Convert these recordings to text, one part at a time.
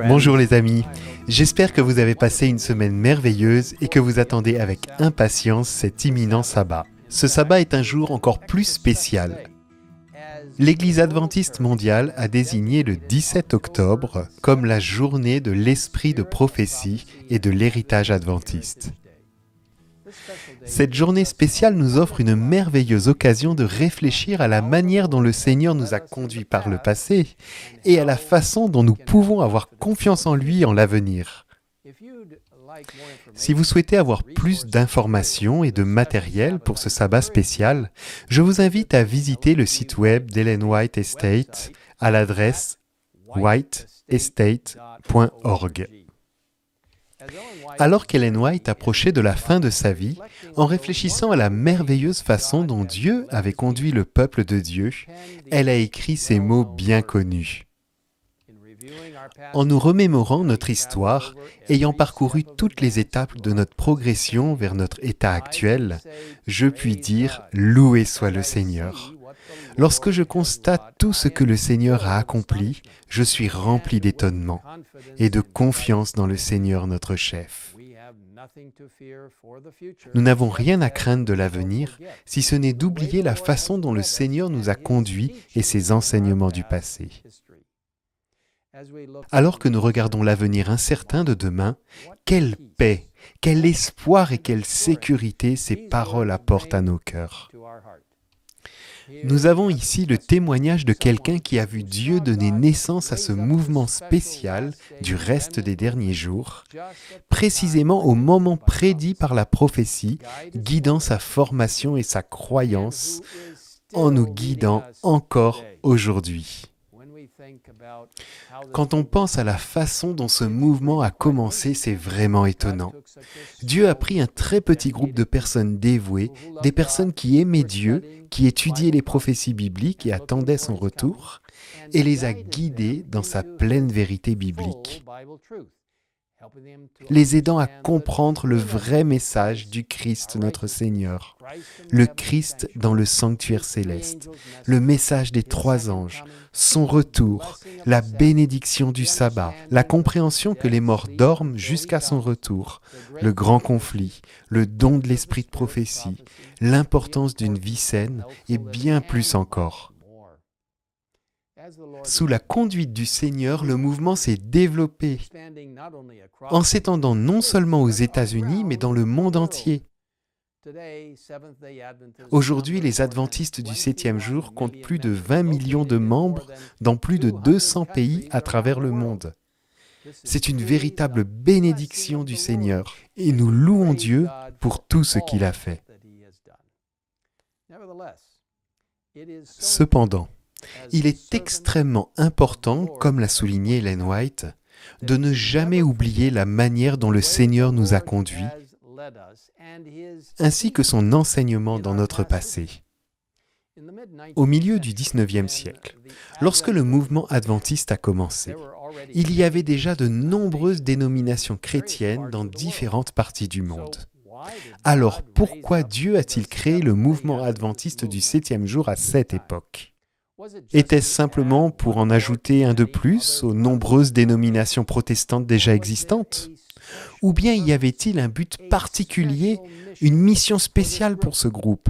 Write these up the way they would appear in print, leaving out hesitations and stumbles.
Bonjour les amis, j'espère que vous avez passé une semaine merveilleuse et que vous attendez avec impatience cet imminent sabbat. Ce sabbat est un jour encore plus spécial. L'Église adventiste mondiale a désigné le 17 octobre comme la journée de l'esprit de prophétie et de l'héritage adventiste. Cette journée spéciale nous offre une merveilleuse occasion de réfléchir à la manière dont le Seigneur nous a conduits par le passé et à la façon dont nous pouvons avoir confiance en lui en l'avenir. Si vous souhaitez avoir plus d'informations et de matériel pour ce sabbat spécial, je vous invite à visiter le site web d'Ellen White Estate à l'adresse whiteestate.org. Alors qu'Ellen White approchait de la fin de sa vie, en réfléchissant à la merveilleuse façon dont Dieu avait conduit le peuple de Dieu, elle a écrit ces mots bien connus. En nous remémorant notre histoire, ayant parcouru toutes les étapes de notre progression vers notre état actuel, je puis dire « Loué soit le Seigneur ». Lorsque je constate tout ce que le Seigneur a accompli, je suis rempli d'étonnement et de confiance dans le Seigneur notre chef. Nous n'avons rien à craindre de l'avenir, si ce n'est d'oublier la façon dont le Seigneur nous a conduits et ses enseignements du passé. Alors que nous regardons l'avenir incertain de demain, quelle paix, quel espoir et quelle sécurité ces paroles apportent à nos cœurs. Nous avons ici le témoignage de quelqu'un qui a vu Dieu donner naissance à ce mouvement spécial du reste des derniers jours, précisément au moment prédit par la prophétie, guidant sa formation et sa croyance, en nous guidant encore aujourd'hui. Quand on pense à la façon dont ce mouvement a commencé, c'est vraiment étonnant. Dieu a pris un très petit groupe de personnes dévouées, des personnes qui aimaient Dieu, qui étudiaient les prophéties bibliques et attendaient son retour, et les a guidées dans sa pleine vérité biblique, les aidant à comprendre le vrai message du Christ notre Seigneur, le Christ dans le sanctuaire céleste, le message des 3 anges, son retour, la bénédiction du sabbat, la compréhension que les morts dorment jusqu'à son retour, le grand conflit, le don de l'esprit de prophétie, l'importance d'une vie saine et bien plus encore. Sous la conduite du Seigneur, le mouvement s'est développé, en s'étendant non seulement aux États-Unis, mais dans le monde entier. Aujourd'hui, les adventistes du 7e jour comptent plus de 20 millions de membres dans plus de 200 pays à travers le monde. C'est une véritable bénédiction du Seigneur, et nous louons Dieu pour tout ce qu'il a fait. Cependant, il est extrêmement important, comme l'a souligné Ellen White, de ne jamais oublier la manière dont le Seigneur nous a conduits, ainsi que son enseignement dans notre passé. Au milieu du 19e siècle, lorsque le mouvement adventiste a commencé, il y avait déjà de nombreuses dénominations chrétiennes dans différentes parties du monde. Alors pourquoi Dieu a-t-il créé le mouvement adventiste du 7e jour à cette époque ? Était-ce simplement pour en ajouter un de plus aux nombreuses dénominations protestantes déjà existantes ? Ou bien y avait-il un but particulier, une mission spéciale pour ce groupe ?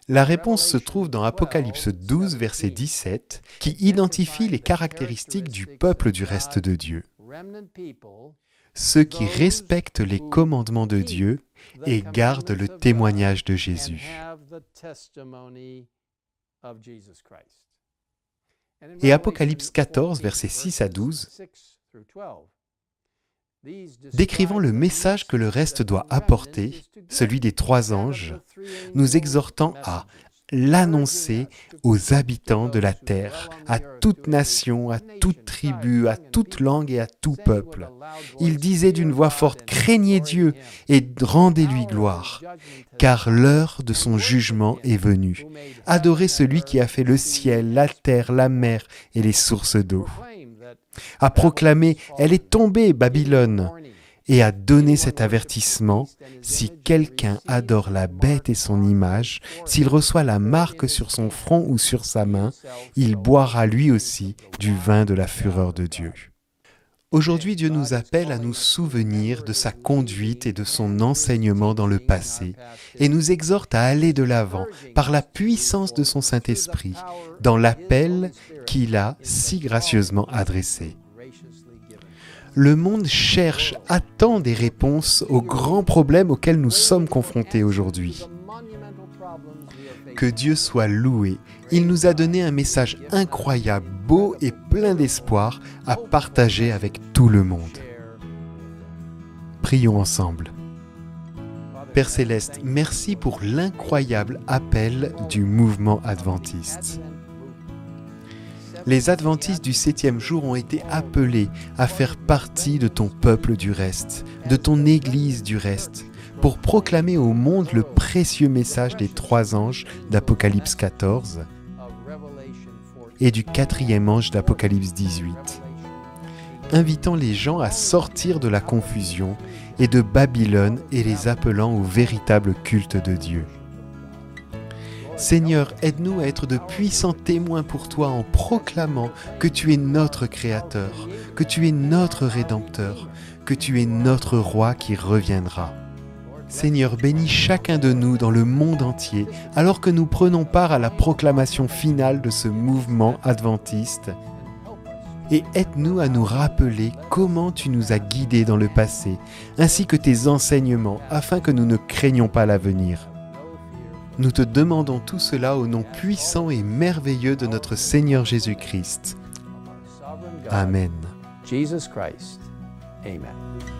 La réponse se trouve dans Apocalypse 12, verset 17, qui identifie les caractéristiques du peuple du reste de Dieu. Ceux qui respectent les commandements de Dieu et gardent le témoignage de Jésus. Et Apocalypse 14, versets 6 à 12, décrivant le message que le reste doit apporter, celui des 3 anges, nous exhortant à l'annoncer aux habitants de la terre, à toute nation, à toute tribu, à toute langue et à tout peuple. Il disait d'une voix forte, « Craignez Dieu et rendez-lui gloire, car l'heure de son jugement est venue. Adorez celui qui a fait le ciel, la terre, la mer et les sources d'eau. » À proclamer, « Elle est tombée, Babylone, et a donné cet avertissement: si quelqu'un adore la bête et son image, s'il reçoit la marque sur son front ou sur sa main, il boira lui aussi du vin de la fureur de Dieu. Aujourd'hui, Dieu nous appelle à nous souvenir de sa conduite et de son enseignement dans le passé, et nous exhorte à aller de l'avant par la puissance de son Saint-Esprit, dans l'appel qu'il a si gracieusement adressé. Le monde cherche, attend des réponses aux grands problèmes auxquels nous sommes confrontés aujourd'hui. Que Dieu soit loué, il nous a donné un message incroyable, beau et plein d'espoir à partager avec tout le monde. Prions ensemble. Père Céleste, merci pour l'incroyable appel du mouvement adventiste. Les adventistes du 7e jour ont été appelés à faire partie de ton peuple du reste, de ton Église du reste, pour proclamer au monde le précieux message des 3 anges d'Apocalypse 14 et du 4e ange d'Apocalypse 18, invitant les gens à sortir de la confusion et de Babylone et les appelant au véritable culte de Dieu. Seigneur, aide-nous à être de puissants témoins pour toi en proclamant que tu es notre Créateur, que tu es notre Rédempteur, que tu es notre Roi qui reviendra. Seigneur, bénis chacun de nous dans le monde entier, alors que nous prenons part à la proclamation finale de ce mouvement adventiste. Et aide-nous à nous rappeler comment tu nous as guidés dans le passé, ainsi que tes enseignements, afin que nous ne craignions pas l'avenir. Nous te demandons tout cela au nom puissant et merveilleux de notre Seigneur Jésus-Christ. Amen. Jesus Christ. Amen.